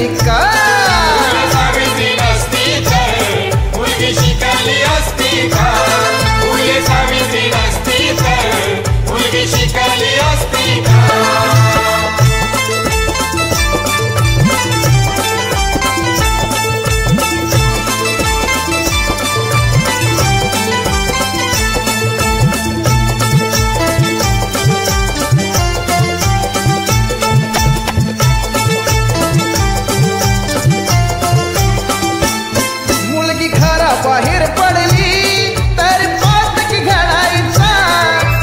शिकली का? सावित्री नसती तर मुलगी शिकली असती का? फुले सावित्री नसती तर मुलगी शिकली असती का? बाहेर पडली तर पातक घडायचा,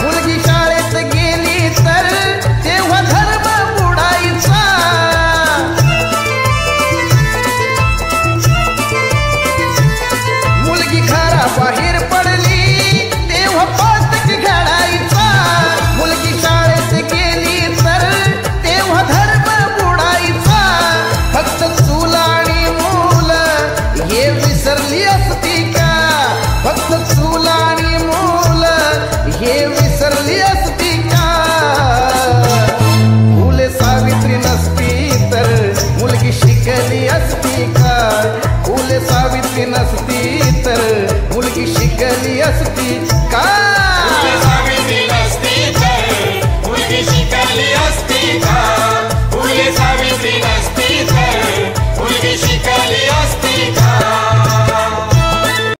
मुलगी शाळेत गेली तर तेव्हा धर्म बुडायचा. मुलगी घराबाहेर पडली तेव्हा पातक घडायचा, मुलगी शाळेत गेली तर तेव्हा धर्म बुडायचा. फक्त चूल आणि मूल हे विसरली असती का? फक्त चूल आणि मूल हे विसरली असती का? फुले सावित्री नसती तर मुलगी शिकली असती का? फुले सावित्री नसती तर मुलगी शिकली असती का?